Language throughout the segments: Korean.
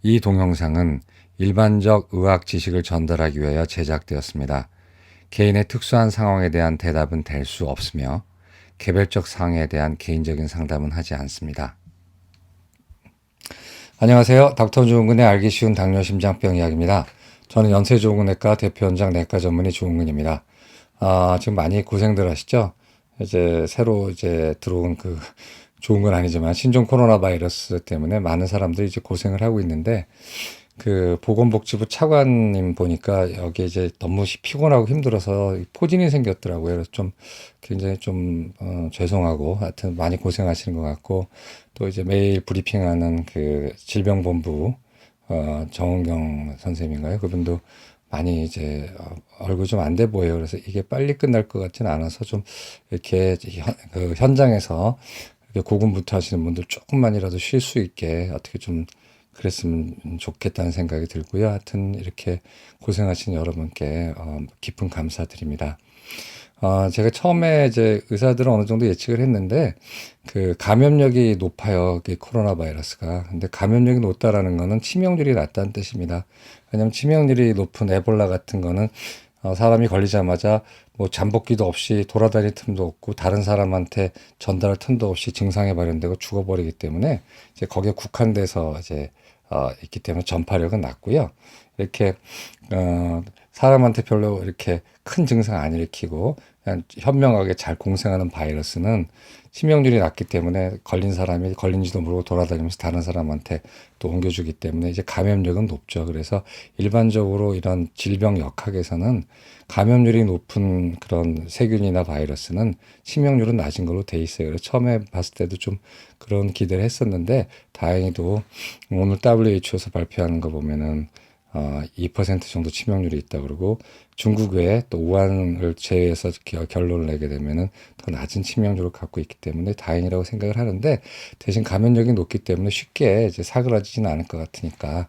이 동영상은 일반적 의학 지식을 전달하기 위하여 제작되었습니다. 개인의 특수한 상황에 대한 대답은 될 수 없으며 개별적 상황에 대한 개인적인 상담은 하지 않습니다. 안녕하세요. 닥터 조은근의 알기 쉬운 당뇨 심장병 이야기입니다. 저는 연세조은근내과 대표원장 내과 전문의 조은근입니다. 지금 많이 고생들 하시죠? 새로 들어온 좋은 건 아니지만 신종 코로나 바이러스 때문에 많은 사람들이 이제 고생을 하고 있는데 보건복지부 차관님 보니까 여기 너무 피곤하고 힘들어서 포진이 생겼더라고요. 그래서 굉장히 죄송하고 하여튼 많이 고생하시는 것 같고 또 매일 브리핑하는 질병본부 정은경 선생님인가요? 그분도 많이 얼굴 좀 안 돼 보여요. 그래서 이게 빨리 끝날 것 같지는 않아서 좀 이렇게 현장에서 이렇게 고군분투하시는 분들 조금만이라도 쉴 수 있게 어떻게 좀 그랬으면 좋겠다는 생각이 들고요. 하여튼 이렇게 고생하신 여러분께 깊은 감사드립니다. 제가 처음에 의사들은 어느 정도 예측을 했는데 감염력이 높아요. 코로나 바이러스가. 근데 감염력이 높다라는 거는 치명률이 낮다는 뜻입니다. 왜냐하면 치명률이 높은 에볼라 같은 거는 사람이 걸리자마자 뭐 잠복기도 없이 돌아다닐 틈도 없고 다른 사람한테 전달할 틈도 없이 증상에 발현되고 죽어버리기 때문에 거기에 국한돼서 있기 때문에 전파력은 낮고요. 이렇게 사람한테 별로 이렇게 큰 증상 안 일으키고 그냥 현명하게 잘 공생하는 바이러스는 치명률이 낮기 때문에 걸린 사람이 걸린지도 모르고 돌아다니면서 다른 사람한테 또 옮겨주기 때문에 감염력은 높죠. 그래서 일반적으로 이런 질병 역학에서는 감염률이 높은 그런 세균이나 바이러스는 치명률은 낮은 걸로 돼 있어요. 그래서 처음에 봤을 때도 좀 그런 기대를 했었는데 다행히도 오늘 WHO에서 발표하는 거 보면은 2% 정도 치명률이 있다 그러고 중국 외에 또 우한을 제외해서 결론을 내게 되면은 더 낮은 치명률을 갖고 있기 때문에 다행이라고 생각을 하는데 대신 감염력이 높기 때문에 쉽게 사그라지지는 않을 것 같으니까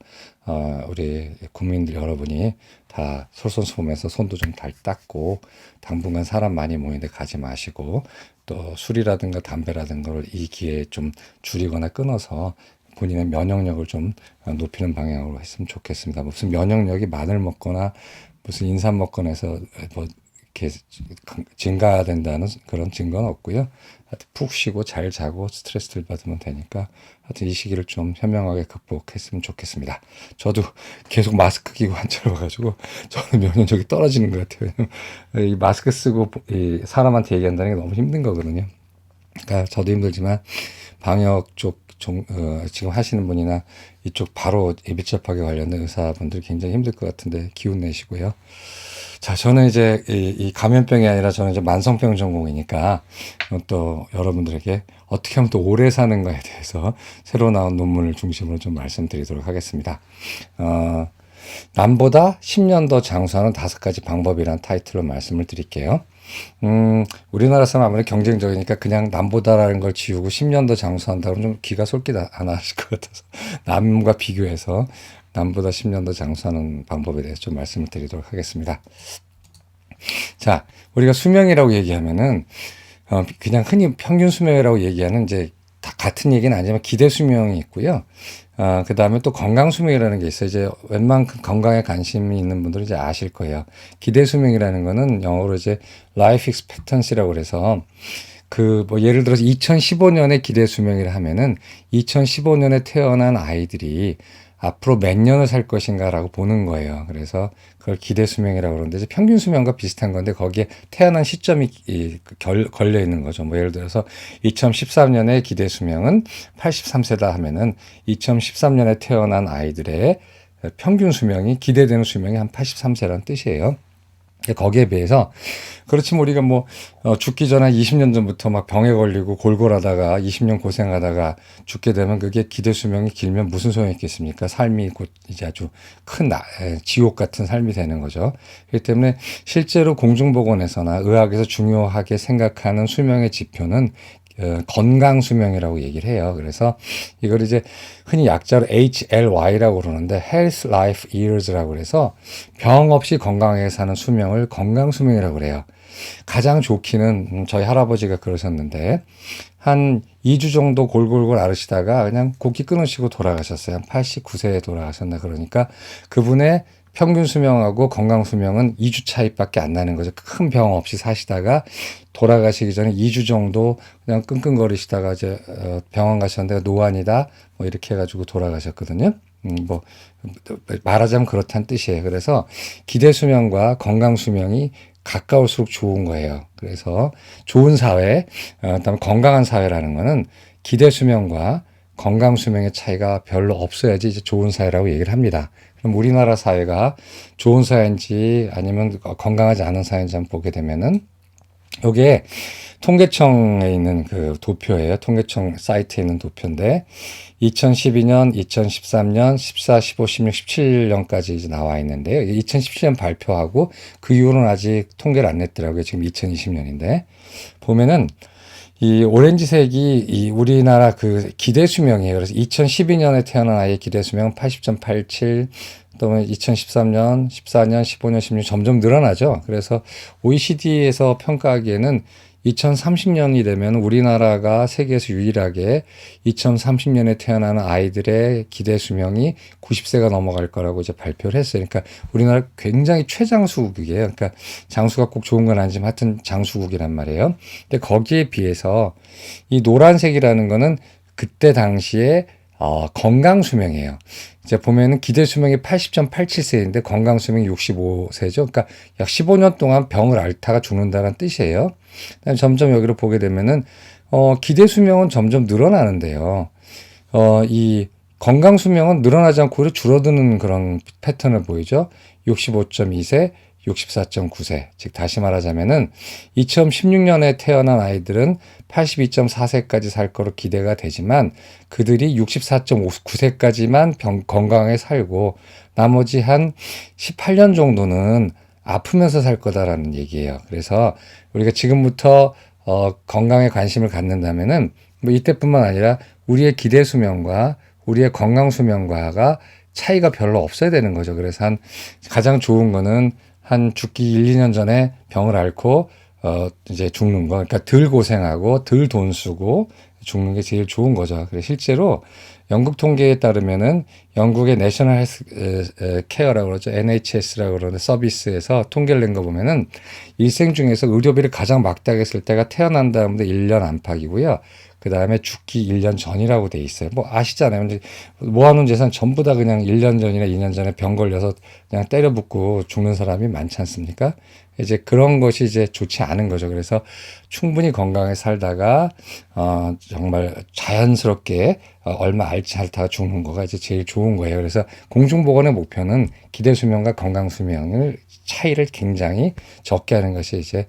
우리 국민들 여러분이 다 솔선수범해서 손도 좀 잘 닦고 당분간 사람 많이 모이는데 가지 마시고 또 술이라든가 담배라든가 걸 이 기회에 좀 줄이거나 끊어서 본인의 면역력을 좀 높이는 방향으로 했으면 좋겠습니다. 무슨 면역력이 마늘 먹거나 무슨 인삼 먹거나 해서 뭐 이렇게 증가된다는 그런 증거는 없고요. 하여튼 푹 쉬고 잘 자고 스트레스 덜 받으면 되니까 하여튼 이 시기를 좀 현명하게 극복했으면 좋겠습니다. 저도 계속 마스크 끼고 앉아가지고 저는 면역력이 떨어지는 것 같아요. 이 마스크 쓰고 이 사람한테 얘기한다는 게 너무 힘든 거거든요. 그러니까 저도 힘들지만 방역 쪽 지금 하시는 분이나 이쪽 바로 밀접하게 관련된 의사분들 굉장히 힘들 것 같은데 기운 내시고요. 자, 저는 이 감염병이 아니라 저는 만성병 전공이니까 또 여러분들에게 어떻게 하면 또 오래 사는가에 대해서 새로 나온 논문을 중심으로 좀 말씀드리도록 하겠습니다. 남보다 10년 더 장수하는 5가지 방법이란 타이틀로 말씀을 드릴게요. 우리나라 사람 아무래도 경쟁적이니까 그냥 남보다라는 걸 지우고 10년 더 장수한다 그러면 좀 기가 솔깃 안 하실 것 같아서 남과 비교해서 남보다 10년 더 장수하는 방법에 대해서 좀 말씀을 드리도록 하겠습니다. 자, 우리가 수명이라고 얘기하면은 그냥 흔히 평균 수명이라고 얘기하는 다 같은 얘기는 아니지만 기대 수명이 있고요. 그 다음에 또 건강 수명이라는 게 있어요. 웬만큼 건강에 관심이 있는 분들은 아실 거예요. 기대 수명이라는 거는 영어로 life expectancy라고 그래서 예를 들어서 2015년에 기대 수명이라 하면은 2015년에 태어난 아이들이 앞으로 몇 년을 살 것인가라고 보는 거예요. 그래서 그걸 기대 수명이라고 그러는데 평균 수명과 비슷한 건데 거기에 태어난 시점이 걸려 있는 거죠. 예를 들어서 2013년에 기대 수명은 83세다 하면은 2013년에 태어난 아이들의 평균 수명이 기대되는 수명이 한 83세라는 뜻이에요. 거기에 비해서 그렇지만 우리가 죽기 전에 20년 전부터 막 병에 걸리고 골골하다가 20년 고생하다가 죽게 되면 그게 기대 수명이 길면 무슨 소용이 있겠습니까? 삶이 곧 아주 큰 지옥 같은 삶이 되는 거죠. 그렇기 때문에 실제로 공중보건에서나 의학에서 중요하게 생각하는 수명의 지표는 건강 수명이라고 얘기를 해요. 그래서 이걸 이제 흔히 약자로 HLY라고 그러는데 Health Life Years라고 그래서 병 없이 건강하게 사는 수명을 건강 수명이라고 그래요. 가장 좋기는 저희 할아버지가 그러셨는데 한 2주 정도 골골골 앓으시다가 그냥 곡기 끊으시고 돌아가셨어요. 한 89세에 돌아가셨나 그러니까 그분의 평균 수명하고 건강 수명은 2주 차이밖에 안 나는 거죠. 큰 병 없이 사시다가 돌아가시기 전에 2주 정도 그냥 끙끙거리시다가 이제 병원 가셨는데 노안이다 뭐 이렇게 해가지고 돌아가셨거든요. 뭐 말하자면 그렇다는 뜻이에요. 그래서 기대 수명과 건강 수명이 가까울수록 좋은 거예요. 그래서 좋은 사회, 그다음에 건강한 사회라는 거는 기대 수명과 건강 수명의 차이가 별로 없어야지 이제 좋은 사회라고 얘기를 합니다. 그럼 우리나라 사회가 좋은 사회인지 아니면 건강하지 않은 사회인지 한번 보게 되면은 여기에 통계청에 있는 그 도표예요. 통계청 사이트에 있는 도표인데 2012년, 2013년, 14, 15, 16, 17년까지 이제 나와 있는데요. 2017년 발표하고 그 이후로는 아직 통계를 안 냈더라고요. 지금 2020년인데 보면은 이 오렌지색이 이 우리나라 그 기대 수명이에요. 그래서 2012년에 태어난 아이의 기대 수명은 80.87, 또 2013년, 14년, 15년, 16년 점점 늘어나죠. 그래서 OECD에서 평가하기에는 2030년이 되면 우리나라가 세계에서 유일하게 2030년에 태어나는 아이들의 기대 수명이 90세가 넘어갈 거라고 이제 발표를 했어요. 그러니까 우리나라 굉장히 최장수국이에요. 그러니까 장수가 꼭 좋은 건 아니지만 하여튼 장수국이란 말이에요. 근데 거기에 비해서 이 노란색이라는 거는 그때 당시에 건강 수명이에요. 이제 보면은 기대 수명이 80.87세인데 건강 수명이 65세죠. 그러니까 약 15년 동안 병을 앓다가 죽는다는 뜻이에요. 점점 여기를 보게 되면은 기대 수명은 점점 늘어나는데요. 이 건강 수명은 늘어나지 않고 오히려 줄어드는 그런 패턴을 보이죠. 65.2세, 64.9세. 즉 다시 말하자면은 2016년에 태어난 아이들은 82.4세까지 살 거로 기대가 되지만 그들이 64.9세까지만 건강하게 살고 나머지 한 18년 정도는 아프면서 살 거다라는 얘기예요. 그래서 우리가 지금부터 건강에 관심을 갖는다면은 뭐 이때뿐만 아니라 우리의 기대 수명과 우리의 건강 수명과가 차이가 별로 없어야 되는 거죠. 그래서 가장 좋은 거는 한 죽기 1, 2년 전에 병을 앓고 이제 죽는 거. 그러니까 덜 고생하고 덜 돈 쓰고 죽는 게 제일 좋은 거죠. 그래서 실제로 영국 통계에 따르면은 영국의 내셔널 헬스 케어라고 그러죠. NHS라고 그러는 서비스에서 통계를 낸 거 보면은 일생 중에서 의료비를 가장 막대하게 쓸 때가 태어난 다음부터 1년 안팎이고요. 그 다음에 죽기 1년 전이라고 돼 있어요. 뭐 아시잖아요. 근데 모아놓은 재산 전부 다 그냥 1년 전이나 2년 전에 병 걸려서 그냥 때려 붓고 죽는 사람이 많지 않습니까? 이제 그런 것이 이제 좋지 않은 거죠. 그래서 충분히 건강하게 살다가 정말 자연스럽게 얼마 앓지 않다가 죽는 거가 이제 제일 좋은 거예요. 그래서 공중보건의 목표는 기대 수명과 건강 수명을 차이를 굉장히 적게 하는 것이 이제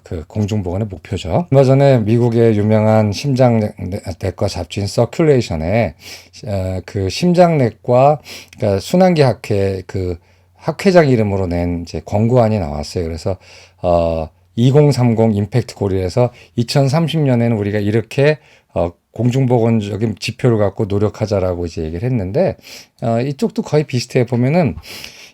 그 공중보건의 목표죠. 얼마 전에 미국의 유명한 심장내과 잡지인 서큘레이션에 그 심장내과 그러니까 순환기 학회 그 학회장 이름으로 낸 이제 권고안이 나왔어요. 그래서 2030 임팩트 고리에서 2030년에는 우리가 이렇게 공중보건적인 지표를 갖고 노력하자라고 이제 얘기를 했는데 이쪽도 거의 비슷해. 보면은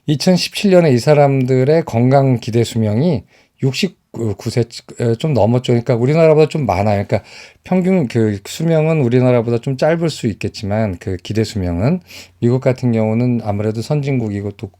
2017년에 이 사람들의 건강 기대 수명이 69세 좀 넘었죠. 그러니까 우리나라보다 좀 많아요. 그러니까 평균 그 수명은 우리나라보다 좀 짧을 수 있겠지만 그 기대 수명은 미국 같은 경우는 아무래도 선진국이고 또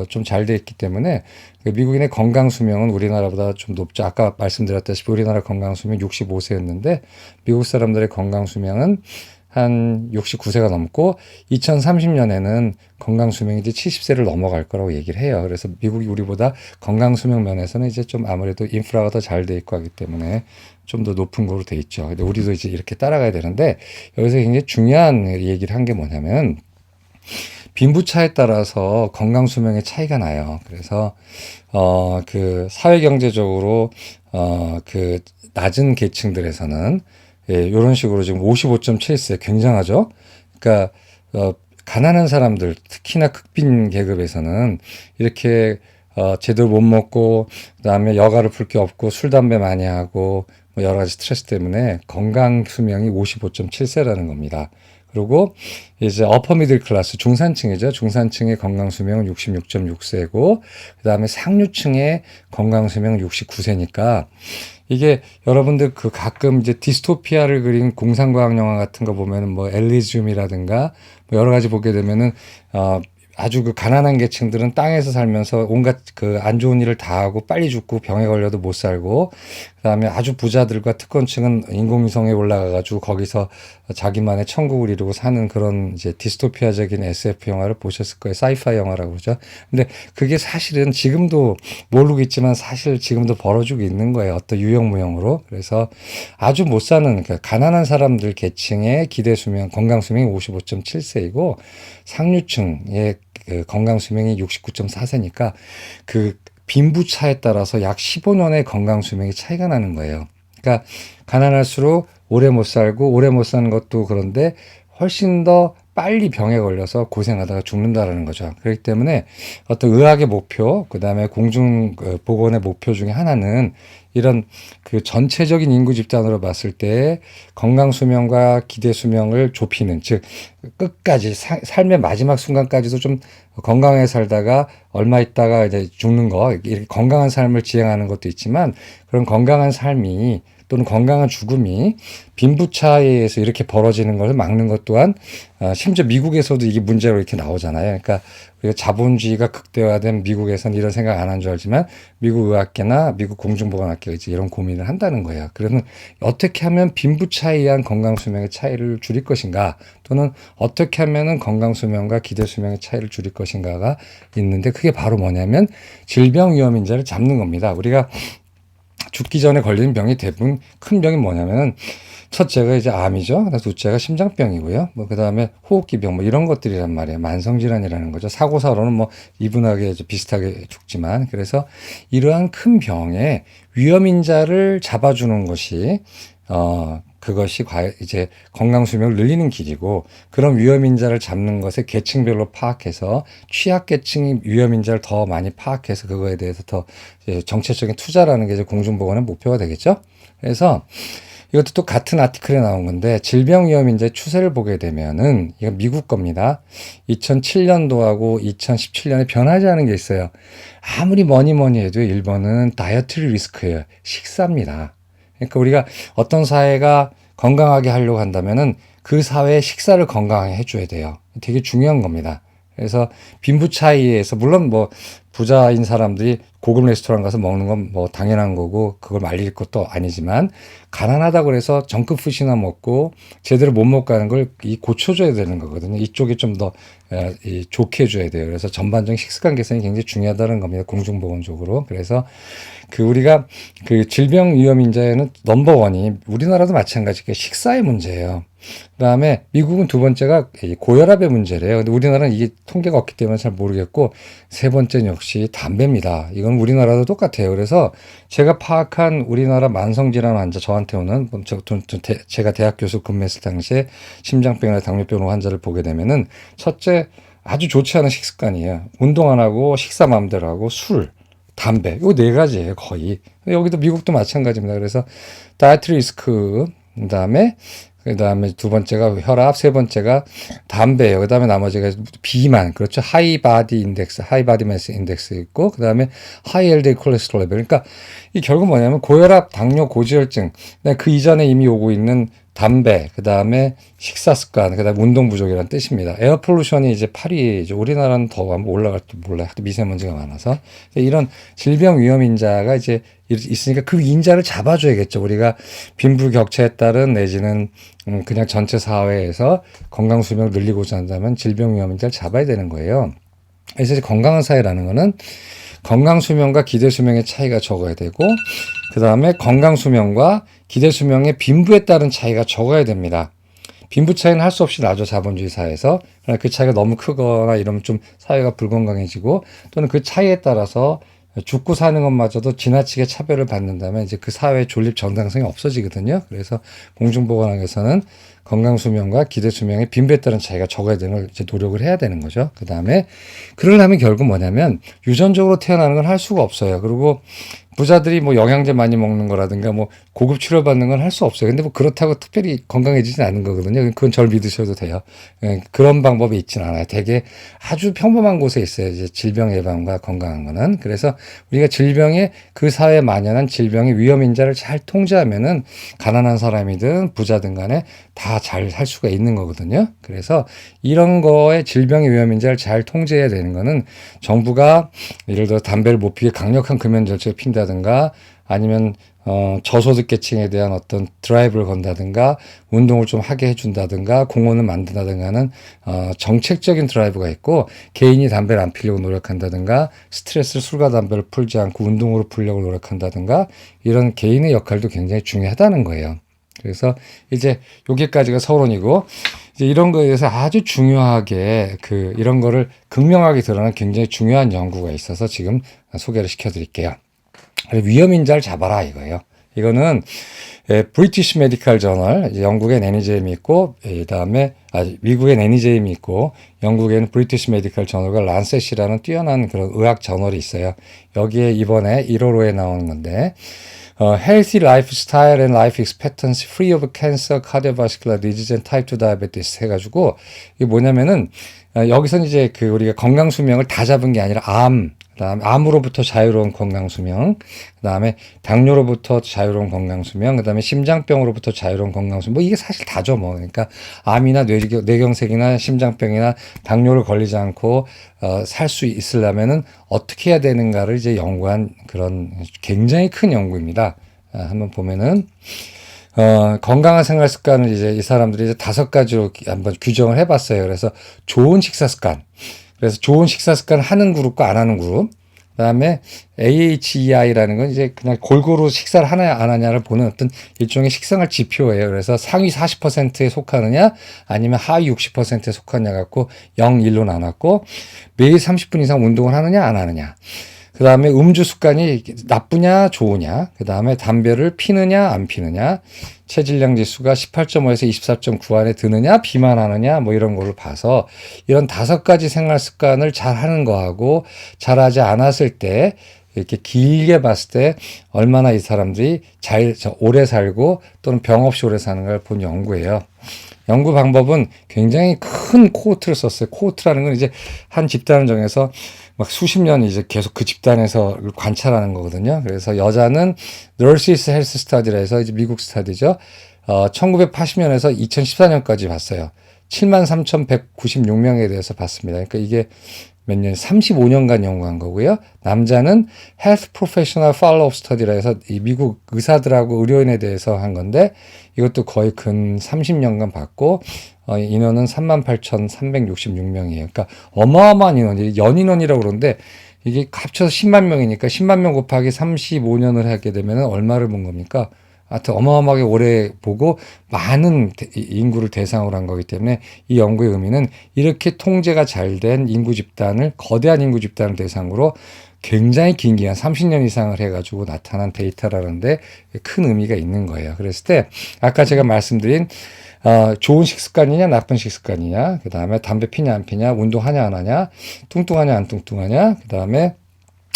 좀 잘 돼 있기 때문에 그 미국인의 건강 수명은 우리나라보다 좀 높죠. 아까 말씀드렸다시피 우리나라 건강 수명 65세였는데 미국 사람들의 건강 수명은 한 69세가 넘고 2030년에는 건강 수명이 이제 70세를 넘어갈 거라고 얘기를 해요. 그래서 미국이 우리보다 건강 수명 면에서는 이제 좀 아무래도 인프라가 더 잘 돼 있고 하기 때문에 좀 더 높은 거로 돼 있죠. 근데 우리도 이제 이렇게 따라가야 되는데 여기서 굉장히 중요한 얘기를 한 게 뭐냐면 빈부차에 따라서 건강 수명의 차이가 나요. 그래서 그 사회 경제적으로 그 낮은 계층들에서는 예, 이런 식으로 지금 55.7세 굉장하죠. 그러니까 가난한 사람들 특히나 극빈 계급에서는 이렇게 제대로 못 먹고 그다음에 여가를 풀 게 없고 술 담배 많이 하고 뭐 여러 가지 스트레스 때문에 건강 수명이 55.7세라는 겁니다. 그리고 이제 어퍼 미들 클래스 중산층이죠. 중산층의 건강 수명은 66.6세고 그다음에 상류층의 건강 수명은 69세니까 이게 여러분들 그 가끔 이제 디스토피아를 그린 공상과학 영화 같은 거 보면은 뭐 엘리zium이라든가 뭐 여러 가지 보게 되면은 아주 그 가난한 계층들은 땅에서 살면서 온갖 그 안 좋은 일을 다 하고 빨리 죽고 병에 걸려도 못 살고 그다음에 아주 부자들과 특권층은 인공위성에 올라가가지고 거기서 자기만의 천국을 이루고 사는 그런 이제 디스토피아적인 SF 영화를 보셨을 거예요. 사이파이 영화라고 그러죠. 근데 그게 사실은 지금도 모르고 있지만 사실 지금도 벌어지고 있는 거예요. 어떤 유형무형으로. 그래서 아주 못 사는 그러니까 가난한 사람들 계층의 기대 수명, 건강 수명이 55.7세이고 상류층의 그 건강 수명이 69.4세니까 그 빈부차에 따라서 약 15년의 건강 수명이 차이가 나는 거예요. 그러니까 가난할수록 오래 못 살고 오래 못 사는 것도 그런데 훨씬 더 빨리 병에 걸려서 고생하다가 죽는다라는 거죠. 그렇기 때문에 어떤 의학의 목표, 그다음에 공중보건의 목표 중에 하나는 이런 그 전체적인 인구 집단으로 봤을 때 건강 수명과 기대 수명을 좁히는, 즉 끝까지 삶의 마지막 순간까지도 좀 건강하게 살다가 얼마 있다가 이제 죽는 거, 이렇게 건강한 삶을 지향하는 것도 있지만 그런 건강한 삶이 또는 건강한 죽음이 빈부차에 의해서 이렇게 벌어지는 것을 막는 것 또한 심지어 미국에서도 이게 문제로 이렇게 나오잖아요. 그러니까 우리가 자본주의가 극대화된 미국에서는 이런 생각 안 한 줄 알지만 미국 의학계나 미국 공중보건학계가 이제 이런 고민을 한다는 거예요. 그러면 어떻게 하면 빈부차에 의한 건강 수명의 차이를 줄일 것인가 또는 어떻게 하면은 건강 수명과 기대 수명의 차이를 줄일 것인가가 있는데 그게 바로 뭐냐면 질병 위험 인자를 잡는 겁니다. 우리가 죽기 전에 걸리는 병이 대부분 큰 병이 뭐냐면은 첫째가 이제 암이죠. 둘째가 심장병이고요. 뭐 그다음에 호흡기병 뭐 이런 것들이란 말이에요. 만성질환이라는 거죠. 사고사로는 뭐 이분하게 비슷하게 죽지만 그래서 이러한 큰 병의 위험인자를 잡아주는 것이 그것이 이제 건강 수명을 늘리는 길이고 그런 위험인자를 잡는 것에 계층별로 파악해서 취약계층이 위험인자를 더 많이 파악해서 그거에 대해서 더 정책적인 투자라는 게 이제 공중보건의 목표가 되겠죠. 그래서 이것도 또 같은 아티클에 나온 건데 질병 위험인자의 추세를 보게 되면은 이건 미국 겁니다. 2007년도하고 2017년에 변하지 않은 게 있어요. 아무리 뭐니 해도 1번은 다이어트리 리스크예요. 식사입니다. 그러니까 우리가 어떤 사회가 건강하게 하려고 한다면은 그 사회의 식사를 건강하게 해줘야 돼요. 되게 중요한 겁니다. 그래서 빈부 차이에서 물론 뭐 부자인 사람들이 고급 레스토랑 가서 먹는 건 뭐 당연한 거고 그걸 말릴 것도 아니지만 가난하다고 해서 정크푸시나 먹고 제대로 못 먹고 하는 걸 고쳐줘야 되는 거거든요. 이쪽이 좀 더 좋게 해줘야 돼요. 그래서 전반적인 식습관 개선이 굉장히 중요하다는 겁니다. 공중보건적으로. 그래서 그 우리가 그 질병 위험 인자에는 넘버원이 우리나라도 마찬가지게 식사의 문제예요. 그다음에 미국은 두 번째가 고혈압의 문제래요. 근데 우리나라는 이게 통계가 없기 때문에 잘 모르겠고 세 번째는 역시 담배입니다. 이건 우리나라도 똑같아요. 그래서 제가 파악한 우리나라 만성질환 환자 저한테 오는 제가 대학 교수 근무했을 당시에 심장병이나 당뇨병 환자를 보게 되면은 첫째 아주 좋지 않은 식습관이에요. 운동 안 하고 식사 마음대로 하고 술, 담배 이거 네 가지예요 거의. 여기도 미국도 마찬가지입니다. 그래서 다이어트 리스크 그다음에 두 번째가 혈압, 세 번째가 담배예요. 그다음에 나머지가 비만, 그렇죠. 하이 바디 매스 인덱스 있고, 그다음에 하이 LDL 콜레스테롤 레벨. 그러니까 이 결국 뭐냐면 고혈압, 당뇨, 고지혈증, 그 이전에 이미 오고 있는 담배, 그다음에 식사 습관, 그다음에 운동 부족이라는 뜻입니다. 에어 폴루션이 이제 8위죠. 우리나라는 더 한번 올라갈지 몰라요. 미세먼지가 많아서. 이런 질병 위험 인자가 이제 있으니까 그 인자를 잡아줘야겠죠. 우리가 빈부격차에 따른 내지는 그냥 전체 사회에서 건강 수명을 늘리고자 한다면 질병 위험 인자를 잡아야 되는 거예요. 그래서 이제 건강한 사회라는 거는 건강 수명과 기대 수명의 차이가 적어야 되고 그 다음에 건강 수명과 기대 수명의 빈부에 따른 차이가 적어야 됩니다. 빈부 차이는 할 수 없이 나죠. 자본주의 사회에서. 그러나 그 차이가 너무 크거나 이러면 좀 사회가 불건강해지고 또는 그 차이에 따라서 죽고 사는 것마저도 지나치게 차별을 받는다면 이제 그 사회의 존립 정당성이 없어지거든요. 그래서 공중보건학에서는 건강수명과 기대수명의 빈부에 따른 차이가 적어야 되는 걸 이제 노력을 해야 되는 거죠. 그 다음에 그러려면 결국 뭐냐면 유전적으로 태어나는 건 할 수가 없어요. 그리고 부자들이 뭐 영양제 많이 먹는 거라든가 뭐 고급 치료받는 건 할 수 없어요. 근데 뭐 그렇다고 특별히 건강해지진 않는 거거든요. 그건 절 믿으셔도 돼요. 그런 방법이 있진 않아요. 되게 아주 평범한 곳에 있어요. 이제 질병 예방과 건강한 거는. 그래서 우리가 질병에 그 사회에 만연한 질병의 위험 인자를 잘 통제하면은 가난한 사람이든 부자든 간에 다 잘 살 수가 있는 거거든요. 그래서 이런 거에 질병의 위험 인자를 잘 통제해야 되는 거는 정부가 예를 들어 담배를 못 피게 강력한 금연 정책을 핀다든가 아니면 저소득 계층에 대한 어떤 드라이브를 건다든가 운동을 좀 하게 해준다든가 공원을 만든다든가는 정책적인 드라이브가 있고 개인이 담배를 안 피려고 노력한다든가 스트레스를 술과 담배를 풀지 않고 운동으로 풀려고 노력한다든가 이런 개인의 역할도 굉장히 중요하다는 거예요. 그래서 이제 여기까지가 서론이고 이제 이런 거에 대해서 아주 중요하게 이런 거를 극명하게 드러난 굉장히 중요한 연구가 있어서 지금 소개를 시켜드릴게요. 위험 인자를 잡아라 이거예요. 이거는 브리티시 메디컬 저널, 영국엔 NEJM이 있고 그다음에 미국엔 NEJM이 있고 영국에는 브리티시 메디컬 저널과 란셋이라는 뛰어난 그런 의학 저널이 있어요. 여기에 이번에 1월호에 나오는 건데 Healthy Lifestyle and Life Expectancy Free of Cancer, Cardiovascular Disease and Type 2 Diabetes 해가지고 이게 뭐냐면은 여기서는 이제 우리가 건강 수명을 다 잡은 게 아니라 그다음에 암으로부터 자유로운 건강 수명, 그다음에 당뇨로부터 자유로운 건강 수명, 그다음에 심장병으로부터 자유로운 건강 수명. 뭐 이게 사실 다죠, 뭐. 그러니까 암이나 뇌경색이나 심장병이나 당뇨를 걸리지 않고 살 수 있으려면은 어떻게 해야 되는가를 이제 연구한 그런 굉장히 큰 연구입니다. 한번 보면은 건강한 생활 습관을 이제 이 사람들이 이제 5가지로 한번 규정을 해봤어요. 그래서 좋은 식사 습관. 그래서 좋은 식사 습관 하는 그룹과 안 하는 그룹. 그다음에 AHEI라는 건 이제 그냥 골고루 식사를 하냐 안 하냐를 보는 어떤 일종의 식생활 지표예요. 그래서 상위 40%에 속하느냐 아니면 하위 60%에 속하느냐 갖고 0, 1로 나눴고 매일 30분 이상 운동을 하느냐 안 하느냐. 그 다음에 음주 습관이 나쁘냐 좋으냐, 그 다음에 담배를 피느냐 안 피느냐, 체질량 지수가 18.5에서 24.9 안에 드느냐 비만하느냐 뭐 이런 걸로 봐서 이런 5가지 생활 습관을 잘 하는 거하고 잘하지 않았을 때 이렇게 길게 봤을 때 얼마나 이 사람들이 오래 살고 또는 병 없이 오래 사는 걸 본 연구예요. 연구 방법은 굉장히 큰 코호트를 썼어요. 코호트라는 건 이제 한 집단을 정해서 막 수십 년 이제 계속 그 집단에서 관찰하는 거거든요. 그래서 여자는 Nurses Health Study라 해서 이제 미국 스타디죠. 1980년에서 2014년까지 봤어요. 73,196명에 대해서 봤습니다. 그러니까 이게 몇 년, 35년간 연구한 거고요. 남자는 Health Professional Follow-up Study라 해서 이 미국 의사들하고 의료인에 대해서 한 건데 이것도 거의 근 30년간 봤고 인원은 38,366명이에요. 그러니까 어마어마한 인원이 연인원이라고 그러는데 이게 합쳐서 10만 명이니까 10만 명 곱하기 35년을 하게 되면 얼마를 본 겁니까? 하여튼 어마어마하게 오래 보고 많은 인구를 대상으로 한 거기 때문에 이 연구의 의미는 이렇게 통제가 잘 된 인구 집단을 거대한 인구 집단을 대상으로 굉장히 긴 기간 30년 이상을 해가지고 나타난 데이터라는데 큰 의미가 있는 거예요. 그랬을 때 아까 제가 말씀드린 좋은 식습관이냐 나쁜 식습관이냐, 그 다음에 담배 피냐 안 피냐, 운동하냐 안 하냐, 뚱뚱하냐 안 뚱뚱하냐, 그 다음에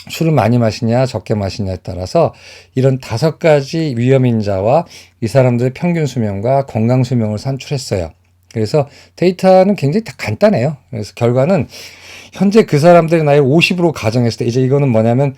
술을 많이 마시냐 적게 마시냐에 따라서 이런 5가지 위험인자와 이 사람들의 평균 수명과 건강 수명을 산출했어요. 그래서 데이터는 굉장히 다 간단해요. 그래서 결과는 현재 그 사람들의 나이를 50으로 가정했을 때 이제 이거는 뭐냐면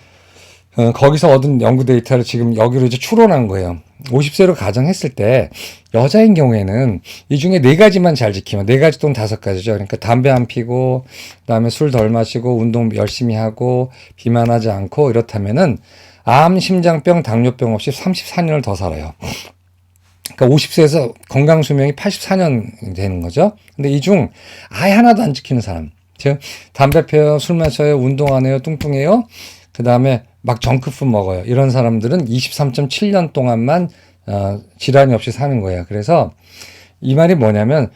거기서 얻은 연구 데이터를 지금 여기로 이제 추론한 거예요. 50세로 가정했을 때 여자인 경우에는 이 중에 4가지만 잘 지키면 4가지 또는 5가지죠. 그러니까 담배 안 피고 그다음에 술 덜 마시고 운동 열심히 하고 비만하지 않고 이렇다면은 암, 심장병, 당뇨병 없이 34년을 더 살아요. 그러니까 50세에서 건강 수명이 84년 되는 거죠. 근데 이 중 아예 하나도 안 지키는 사람, 즉 담배 피워요, 술 마셔요, 운동 안 해요, 뚱뚱해요. 그다음에 막 정크푸드 먹어요. 이런 사람들은 23.7년 동안만 질환이 없이 사는 거예요. 그래서 이 말이 뭐냐면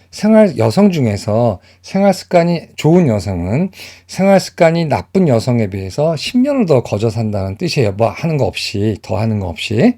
여성 중에서 생활 습관이 좋은 여성은 생활 습관이 나쁜 여성에 비해서 10년을 더 거저 산다는 뜻이에요. 뭐 하는 거 없이, 더 하는 거 없이.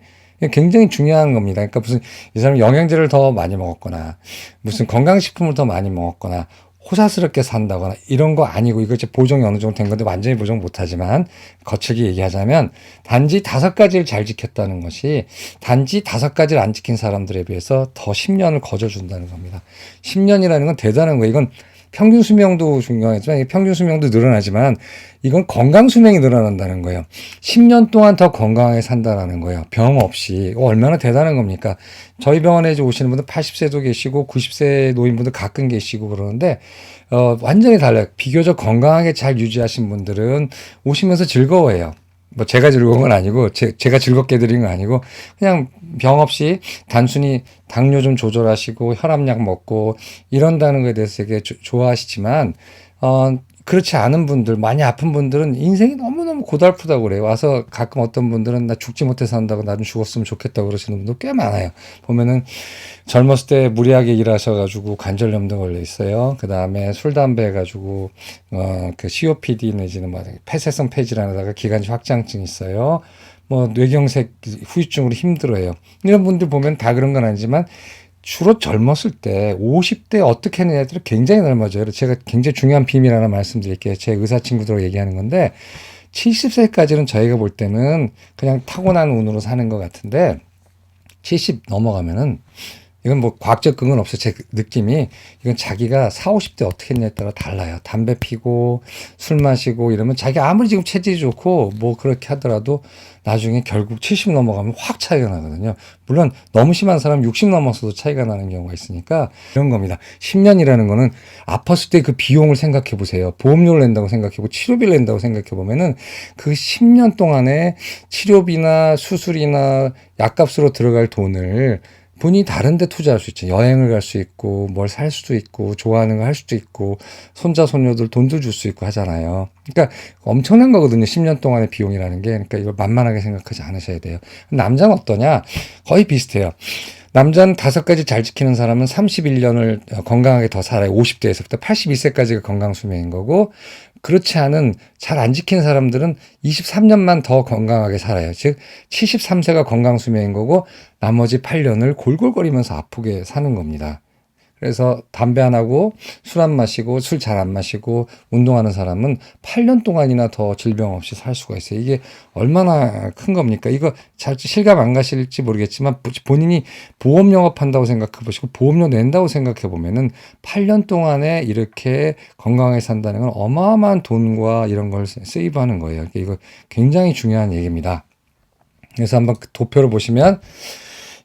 굉장히 중요한 겁니다. 그러니까 무슨 이 사람이 영양제를 더 많이 먹었거나 무슨 건강식품을 더 많이 먹었거나 호사스럽게 산다거나 이런 거 아니고, 이거 이제 보정이 어느 정도 된 건데 완전히 보정 못하지만 거칠게 얘기하자면 단지 5가지를 잘 지켰다는 것이 단지 5가지를 안 지킨 사람들에 비해서 더 10년을 거저준다는 겁니다. 10년이라는 건 대단한 거예요. 이건 평균 수명도 중요하지만 평균 수명도 늘어나지만 이건 건강 수명이 늘어난다는 거예요. 10년 동안 더 건강하게 산다는 거예요. 병 없이. 얼마나 대단한 겁니까? 저희 병원에 이제 오시는 분들 80세도 계시고 90세 노인분들 가끔 계시고 그러는데 완전히 달라요. 비교적 건강하게 잘 유지하신 분들은 오시면서 즐거워해요. 뭐 제가 즐거운 건 아니고 제가 즐겁게 드린 건 아니고 그냥 병 없이 단순히 당뇨 좀 조절하시고 혈압약 먹고 이런다는 거에 대해서 되게 좋아하시지만 그렇지 않은 분들, 많이 아픈 분들은 인생이 너무너무 고달프다고 그래요. 와서 가끔 어떤 분들은 나 죽지 못해 산다고 나 좀 죽었으면 좋겠다고 그러시는 분들 꽤 많아요. 보면은 젊었을 때 무리하게 일하셔가지고 관절염도 걸려 있어요. 그 다음에 술, 담배 해가지고, 그 COPD 내지는 뭐 폐쇄성 폐질환에다가 기관지 확장증 있어요. 뭐 뇌경색 후유증으로 힘들어요. 이런 분들 보면 다 그런 건 아니지만 주로 젊었을 때 50대 어떻게 했느냐에 따라 굉장히 넓어져요. 제가 굉장히 중요한 비밀 하나 말씀드릴게요. 제 의사 친구들하고 얘기하는 건데 70세까지는 저희가 볼 때는 그냥 타고난 운으로 사는 것 같은데 70 넘어가면은 이건 뭐 과학적 근거는 없어요. 제 느낌이 이건 자기가 40, 50대 어떻게 했냐에 따라 달라요. 담배 피고 술 마시고 이러면 자기 아무리 지금 체질이 좋고 뭐 그렇게 하더라도 나중에 결국 70 넘어가면 확 차이가 나거든요. 물론 너무 심한 사람 60 넘어서도 차이가 나는 경우가 있으니까 이런 겁니다. 10년이라는 거는 아팠을 때 그 비용을 생각해 보세요. 보험료를 낸다고 생각해 보고 치료비를 낸다고 생각해 보면은 그 10년 동안에 치료비나 수술이나 약값으로 들어갈 돈을 본인이 다른 데 투자할 수 있죠. 여행을 갈 수 있고 뭘 살 수도 있고 좋아하는 거 할 수도 있고 손자 손녀들 돈도 줄 수 있고 하잖아요. 그러니까 엄청난 거거든요. 10년 동안의 비용이라는 게. 그러니까 이걸 만만하게 생각하지 않으셔야 돼요. 남자는 어떠냐? 거의 비슷해요. 남자는 5가지 잘 지키는 사람은 31년을 건강하게 더 살아요. 50대에서부터 82세까지가 건강 수명인 거고, 그렇지 않은 잘 안 지키는 사람들은 23년만 더 건강하게 살아요. 즉 73세가 건강 수명인 거고 나머지 8년을 골골거리면서 아프게 사는 겁니다. 그래서 담배 안 하고 술 안 마시고 술 잘 안 마시고 운동하는 사람은 8년 동안이나 더 질병 없이 살 수가 있어요. 이게 얼마나 큰 겁니까? 이거 잘 실감 안 가실지 모르겠지만 본인이 보험 영업한다고 생각해 보시고 보험료 낸다고 생각해 보면은 8년 동안에 이렇게 건강하게 산다는 건 어마어마한 돈과 이런 걸 세이브하는 거예요. 이거 굉장히 중요한 얘기입니다. 그래서 한번 도표를 보시면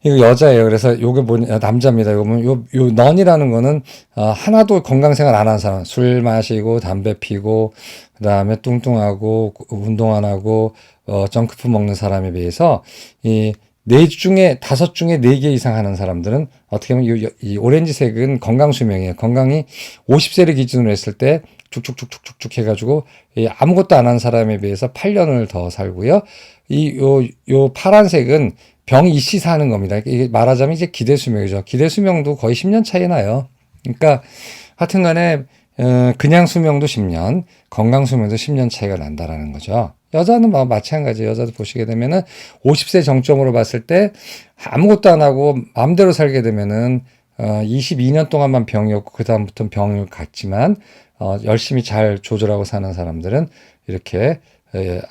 이거 여자예요. 그래서 요게 뭐냐, 남자입니다. 이거 보면 요 넌이라는 거는, 하나도 건강생활 안 하는 사람. 술 마시고, 담배 피고, 그 다음에 뚱뚱하고, 운동 안 하고, 정크푸드 먹는 사람에 비해서, 이 5 중에 4개 이상 하는 사람들은 어떻게 보면 이 오렌지색은 건강 수명이에요. 건강이 50세를 기준으로 했을 때 쭉쭉쭉쭉쭉 해가지고, 아무것도 안 한 사람에 비해서 8년을 더 살고요. 요 파란색은 병이 있이 사는 겁니다. 이게 말하자면 이제 기대 수명이죠. 기대 수명도 거의 10년 차이 나요. 그러니까 하여튼 간에 그냥 수명도 10년, 건강 수명도 10년 차이가 난다라는 거죠. 여자는 마찬가지예요. 여자도 보시게 되면은 50세 정점으로 봤을 때 아무것도 안 하고 마음대로 살게 되면은 22년 동안만 병이 없고 그다음부터는 병을 갖지만 열심히 잘 조절하고 사는 사람들은 이렇게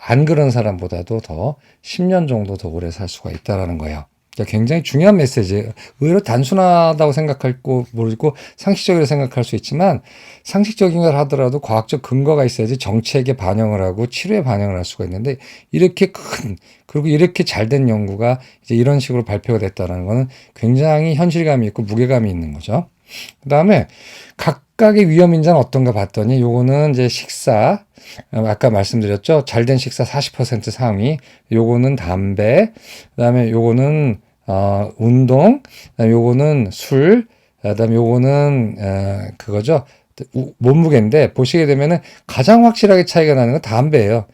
안 그런 사람보다도 더 10년 정도 더 오래 살 수가 있다라는 거예요. 그러니까 굉장히 중요한 메시지예요. 의외로 단순하다고 생각할 거 모르고 상식적으로 생각할 수 있지만 상식적인 걸 하더라도 과학적 근거가 있어야지 정책에 반영을 하고 치료에 반영을 할 수가 있는데 이렇게 그리고 이렇게 잘된 연구가 이제 이런 식으로 발표가 됐다는 거는 굉장히 현실감이 있고 무게감이 있는 거죠. 그 다음에 각각의 위험 인자는 어떤가 봤더니 요거는 이제 식사, 아까 말씀드렸죠. 잘된 식사 40% 상위, 요거는 담배, 그 다음에 요거는 운동, 그다음에 요거는 술, 그다음에 요거는 그거죠. 몸무게인데 보시게 되면은 가장 확실하게 차이가 나는 건 담배예요.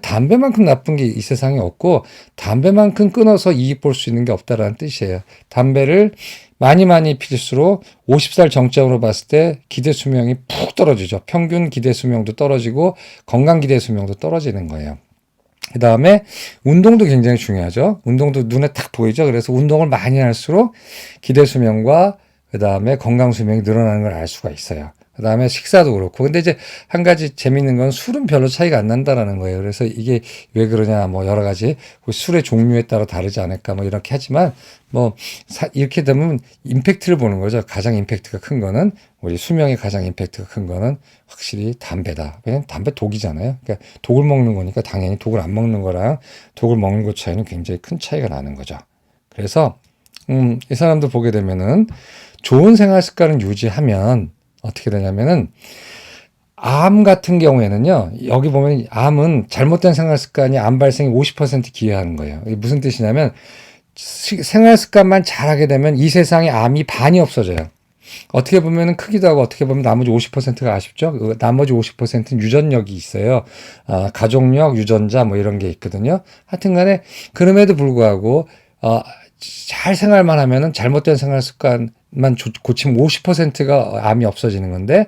담배만큼 나쁜 게 이 세상에 없고 담배만큼 끊어서 이익 볼 수 있는 게 없다라는 뜻이에요. 담배를 많이 필수록 50살 정점으로 봤을 때 기대 수명이 푹 떨어지죠. 평균 기대 수명도 떨어지고 건강 기대 수명도 떨어지는 거예요. 그 다음에 운동도 굉장히 중요하죠. 운동도 눈에 딱 보이죠. 그래서 운동을 많이 할수록 기대 수명과 그 다음에 건강 수명이 늘어나는 걸 알 수가 있어요. 그 다음에 식사도 그렇고. 근데 이제 한 가지 재밌는 건 술은 별로 차이가 안 난다라는 거예요. 그래서 이게 왜 그러냐, 뭐 여러 가지 술의 종류에 따라 다르지 않을까, 뭐 이렇게 하지만 뭐 이렇게 되면 임팩트를 보는 거죠. 가장 임팩트가 큰 거는 우리 수명에 가장 임팩트가 큰 거는 확실히 담배다. 왜냐면 담배 독이잖아요. 그러니까 독을 먹는 거니까 당연히 독을 안 먹는 거랑 독을 먹는 것 차이는 굉장히 큰 차이가 나는 거죠. 그래서 이 사람들 보게 되면은 좋은 생활 습관을 유지하면 어떻게 되냐면은 암 같은 경우에는요, 여기 보면 암은 잘못된 생활 습관이 암 발생에 50% 기여하는 거예요. 이게 무슨 뜻이냐면 생활 습관만 잘하게 되면 이 세상에 암이 반이 없어져요. 어떻게 보면은 크기도 하고 어떻게 보면 나머지 50%가 아쉽죠? 그 나머지 50%는 유전력이 있어요. 가족력, 유전자 뭐 이런 게 있거든요. 하여튼 간에 그럼에도 불구하고 잘 생활만 하면은 잘못된 생활 습관만 고치면 50%가 암이 없어지는 건데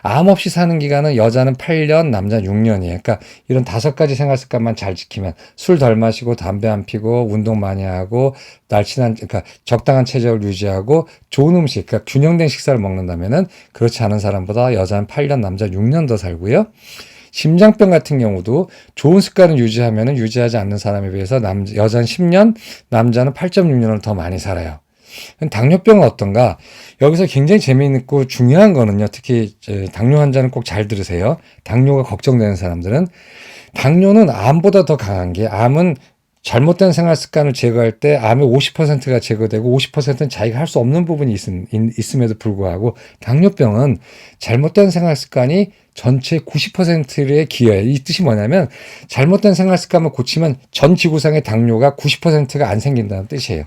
암 없이 사는 기간은 여자는 8년, 남자는 6년이에요. 그러니까 이런 5가지 생활 습관만 잘 지키면 술 덜 마시고 담배 안 피고 운동 많이 하고 날씬한 그러니까 적당한 체력을 유지하고 좋은 음식, 그러니까 균형된 식사를 먹는다면은 그렇지 않은 사람보다 여자는 8년, 남자 6년 더 살고요. 심장병 같은 경우도 좋은 습관을 유지하면 유지하지 않는 사람에 비해서 여자는 10년, 남자는 8.6년을 더 많이 살아요. 당뇨병은 어떤가? 여기서 굉장히 재미있고 중요한 거는요. 특히 당뇨 환자는 꼭 잘 들으세요. 당뇨가 걱정되는 사람들은 당뇨는 암보다 더 강한 게 암은 잘못된 생활 습관을 제거할 때 암의 50%가 제거되고 50%는 자기가 할 수 없는 부분이 있음에도 불구하고 당뇨병은 잘못된 생활 습관이 전체 90%에 기여해요. 이 뜻이 뭐냐면 잘못된 생활 습관을 고치면 전 지구상의 당뇨가 90%가 안 생긴다는 뜻이에요.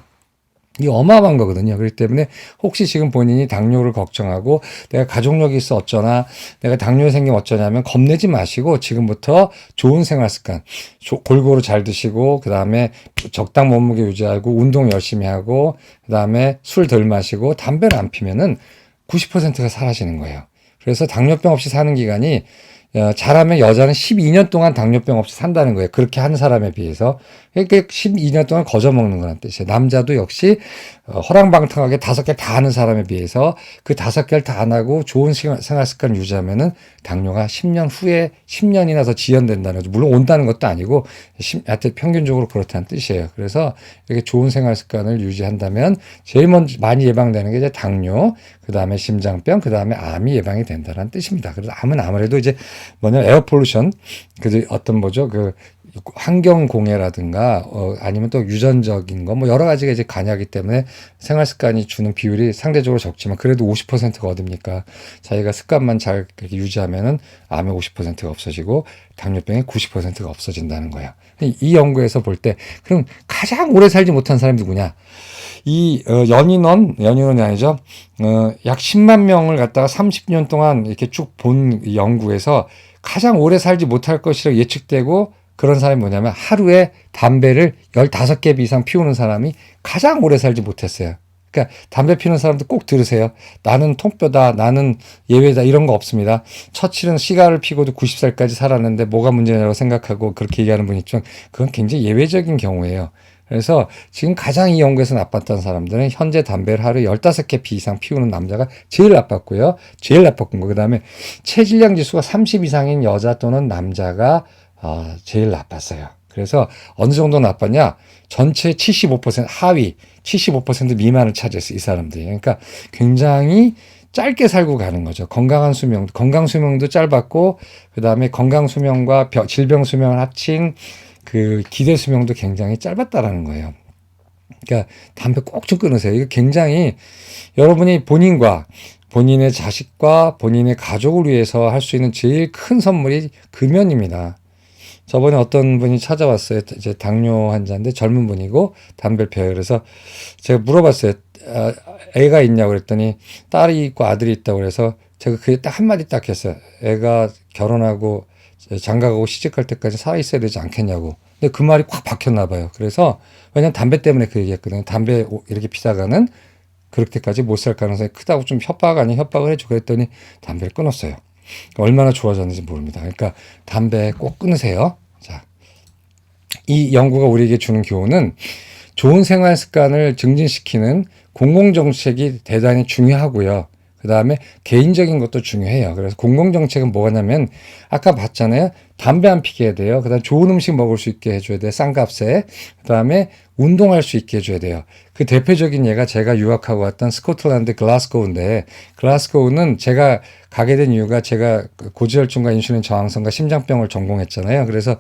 이 어마어마한 거거든요. 그렇기 때문에 혹시 지금 본인이 당뇨를 걱정하고 내가 가족력이 있어 어쩌나 내가 당뇨 생기면 어쩌냐면 겁내지 마시고 지금부터 좋은 생활 습관 골고루 잘 드시고 그 다음에 적당 몸무게 유지하고 운동 열심히 하고 그 다음에 술 덜 마시고 담배를 안 피면은 90%가 사라지는 거예요. 그래서 당뇨병 없이 사는 기간이 잘하면 여자는 12년 동안 당뇨병 없이 산다는 거예요. 그렇게 하는 사람에 비해서. 그러니까 12년 동안 거저 먹는 거란 뜻이에요. 남자도 역시 허랑방탕하게 5개 다 하는 사람에 비해서 그 5개를 다 안 하고 좋은 생활 습관을 유지하면은 당뇨가 10년 후에 10년이나 더 지연된다는 거죠. 물론 온다는 것도 아니고 하여튼 평균적으로 그렇다는 뜻이에요. 그래서 이렇게 좋은 생활 습관을 유지한다면 제일 먼저 많이 예방되는 게 이제 당뇨, 그 다음에 심장병, 그 다음에 암이 예방이 된다는 뜻입니다. 그래서 암은 아무래도 이제 뭐냐 에어 폴루션, 그 어떤 뭐죠 그 환경 공해라든가 아니면 또 유전적인 거 뭐 여러 가지가 이제 관여하기 때문에 생활 습관이 주는 비율이 상대적으로 적지만 그래도 50%가 어딥니까? 자기가 습관만 잘 그렇게 유지하면은 암의 50%가 없어지고 당뇨병의 90%가 없어진다는 거예요. 이 연구에서 볼 때 그럼 가장 오래 살지 못한 사람이 누구냐? 이 연인원이 아니죠. 약 10만 명을 갖다가 30년 동안 이렇게 쭉 본 연구에서 가장 오래 살지 못할 것이라고 예측되고 그런 사람이 뭐냐면 하루에 담배를 15개 이상 피우는 사람이 가장 오래 살지 못했어요. 그러니까 담배 피우는 사람들 꼭 들으세요. 나는 통뼈다, 나는 예외다 이런 거 없습니다. 처칠은 시가를 피고도 90살까지 살았는데 뭐가 문제냐고 생각하고 그렇게 얘기하는 분이 있지만 그건 굉장히 예외적인 경우예요. 그래서 지금 가장 이 연구에서 나빴던 사람들은 현재 담배를 하루에 15개 피 이상 피우는 남자가 제일 나빴고요. 제일 나빴고 그 다음에 체질량 지수가 30 이상인 여자 또는 남자가 제일 나빴어요. 그래서 어느 정도 나빴냐? 전체 75% 하위 75% 미만을 차지했어요. 이 사람들이. 그러니까 굉장히 짧게 살고 가는 거죠. 건강 수명도 짧았고 그 다음에 건강 수명과 질병 수명을 합친 그 기대 수명도 굉장히 짧았다라는 거예요. 그러니까 담배 꼭 좀 끊으세요. 이거 굉장히 여러분이 본인과 본인의 자식과 본인의 가족을 위해서 할 수 있는 제일 큰 선물이 금연입니다. 저번에 어떤 분이 찾아왔어요. 이제 당뇨 환자인데 젊은 분이고 담배를 피워요. 그래서 제가 물어봤어요. 애가 있냐고 그랬더니 딸이 있고 아들이 있다고 그래서 제가 그게 딱 한마디 딱 했어요. 애가 결혼하고 장가가고 시집갈 때까지 살아있어야 되지 않겠냐고. 근데 그 말이 꽉 박혔나 봐요. 그래서 왜냐면 담배 때문에 그 얘기했거든요. 담배 이렇게 피다가는 그렇게까지 못 살 가능성이 크다고 좀 협박 아닌 협박을 해주고 그랬더니 담배를 끊었어요. 얼마나 좋아졌는지 모릅니다. 그러니까 담배 꼭 끊으세요. 자, 이 연구가 우리에게 주는 교훈은 좋은 생활 습관을 증진시키는 공공정책이 대단히 중요하고요. 그 다음에 개인적인 것도 중요해요. 그래서 공공정책은 뭐냐면 아까 봤잖아요. 담배 안 피게 해야 돼요. 그 다음에 좋은 음식 먹을 수 있게 해줘야 돼요. 싼 값에. 그 다음에 운동할 수 있게 해줘야 돼요. 그 대표적인 예가 제가 유학하고 왔던 스코틀랜드 글라스고우인데, 글라스고우는 제가 가게 된 이유가 제가 고지혈증과 인슐린 저항성과 심장병을 전공했잖아요. 그래서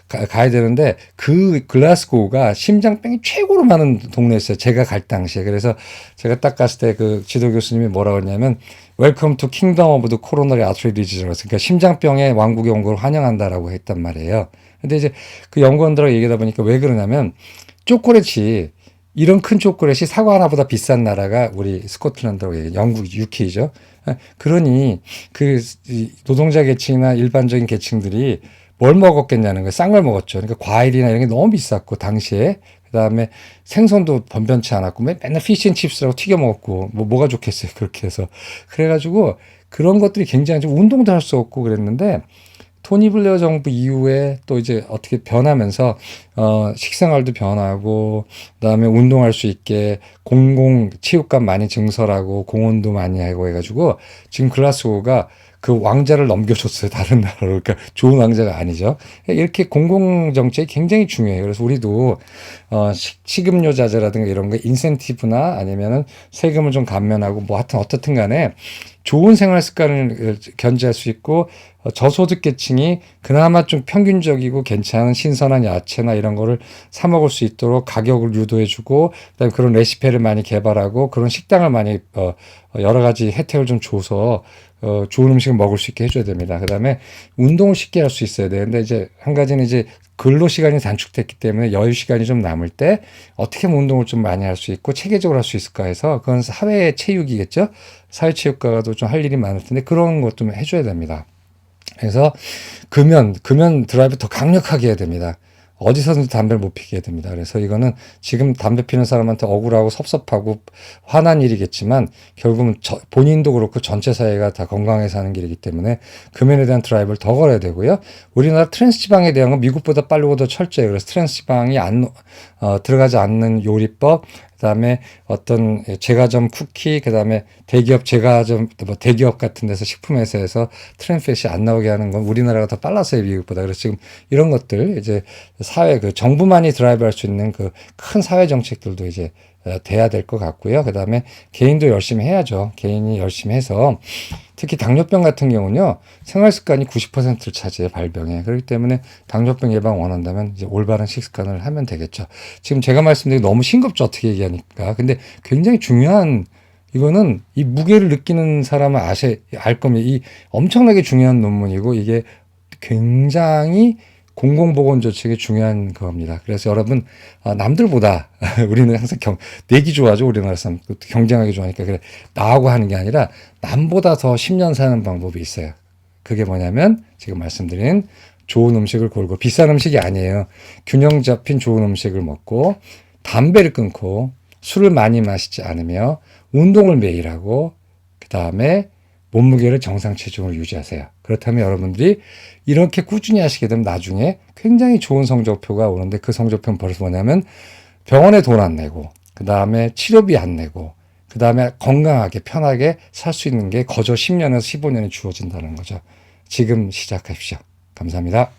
가야 되는데 그 글라스고우가 심장병이 최고로 많은 동네였어요. 제가 갈 당시에. 그래서 제가 딱 갔을 때 그 지도 교수님이 뭐라고 했냐면 웰컴 투 킹덤 오브 더 코로너리 아트리 디지즈, 그러니까 심장병의 왕국에 온 걸 환영한다라고 했단 말이에요. 근데 이제 그 연구원들하고 얘기하다 보니까 왜 그러냐면 초콜릿이 이런 큰 초콜릿이 사과 하나보다 비싼 나라가 우리 스코틀랜드라고 얘기해요. 영국, UK죠. 그러니 그 노동자 계층이나 일반적인 계층들이 뭘 먹었겠냐는 거예요. 싼 걸 먹었죠. 그러니까 과일이나 이런 게 너무 비쌌고 당시에. 그다음에 생선도 번변치 않았고 맨날 피쉬앤칩스라고 튀겨 먹었고 뭐가 좋겠어요. 그렇게 해서. 그래가지고 그런 것들이 굉장히 좀 운동도 할 수 없고 그랬는데 토니 블레어 정부 이후에 또 이제 어떻게 변하면서 식생활도 변하고 그다음에 운동할 수 있게 공공 체육관 많이 증설하고 공원도 많이 하고 해가지고 지금 글라스고가 그 왕자를 넘겨줬어요. 다른 나라로. 그러니까 좋은 왕자가 아니죠. 이렇게 공공정책이 굉장히 중요해요. 그래서 우리도 식음료 자재라든가 이런 거 인센티브나 아니면은 세금을 좀 감면하고 뭐 하여튼 어떻든 간에 좋은 생활 습관을 견지할 수 있고 저소득 계층이 그나마 좀 평균적이고 괜찮은 신선한 야채나 이런 거를 사 먹을 수 있도록 가격을 유도해주고 그다음에 그런 레시피를 많이 개발하고 그런 식당을 많이 여러 가지 혜택을 좀 줘서 좋은 음식을 먹을 수 있게 해줘야 됩니다. 그다음에 운동을 쉽게 할 수 있어야 돼요. 근데 이제 한 가지는 이제 근로 시간이 단축됐기 때문에 여유 시간이 좀 남을 때 어떻게 하면 운동을 좀 많이 할 수 있고 체계적으로 할 수 있을까 해서 그건 사회 체육이겠죠. 사회체육과도 좀 할 일이 많을 텐데 그런 것 좀 해줘야 됩니다. 그래서 금연 드라이브 더 강력하게 해야 됩니다. 어디서든지 담배를 못 피게 해야 됩니다. 그래서 이거는 지금 담배 피는 사람한테 억울하고 섭섭하고 화난 일이겠지만 결국은 본인도 그렇고 전체 사회가 다 건강하게 사는 길이기 때문에 금연에 대한 드라이브를 더 걸어야 되고요. 우리나라 트랜스 지방에 대한 건 미국보다 빠르고 더 철저해요. 그래서 트랜스 지방이 들어가지 않는 요리법, 그다음에 어떤 제과점 쿠키, 그다음에 대기업 제과점 뭐 대기업 같은 데서 식품회사에서 트랜스팻이 안 나오게 하는 건 우리나라가 더 빨랐어요, 미국보다. 그래서 지금 이런 것들 이제 사회 그 정부만이 드라이브할 수 있는 그 큰 사회 정책들도 이제 돼야 될 것 같고요. 그다음에 개인도 열심히 해야죠. 개인이 열심히 해서 특히 당뇨병 같은 경우는요, 생활 습관이 90%를 차지해 발병에. 그렇기 때문에 당뇨병 예방 원한다면 이제 올바른 식습관을 하면 되겠죠. 지금 제가 말씀드린 게 너무 싱겁죠. 어떻게 얘기하니까. 근데 굉장히 중요한 이거는 이 무게를 느끼는 사람은 알 겁니다. 이 엄청나게 중요한 논문이고 이게 굉장히 공공보건정책이 중요한 겁니다. 그래서 여러분 남들보다 우리는 항상 내기 좋아하죠. 우리나라 사람 경쟁하기 좋아하니까 그래 나하고 하는 게 아니라 남보다 더 10년 사는 방법이 있어요. 그게 뭐냐면 지금 말씀드린 좋은 음식을 골고 비싼 음식이 아니에요. 균형 잡힌 좋은 음식을 먹고 담배를 끊고 술을 많이 마시지 않으며 운동을 매일 하고 그 다음에 몸무게를 정상 체중으로 유지하세요. 그렇다면 여러분들이 이렇게 꾸준히 하시게 되면 나중에 굉장히 좋은 성적표가 오는데 그 성적표는 벌써 뭐냐면 병원에 돈 안 내고 그 다음에 치료비 안 내고 그 다음에 건강하게 편하게 살 수 있는 게 거저 10년에서 15년이 주어진다는 거죠. 지금 시작하십시오. 감사합니다.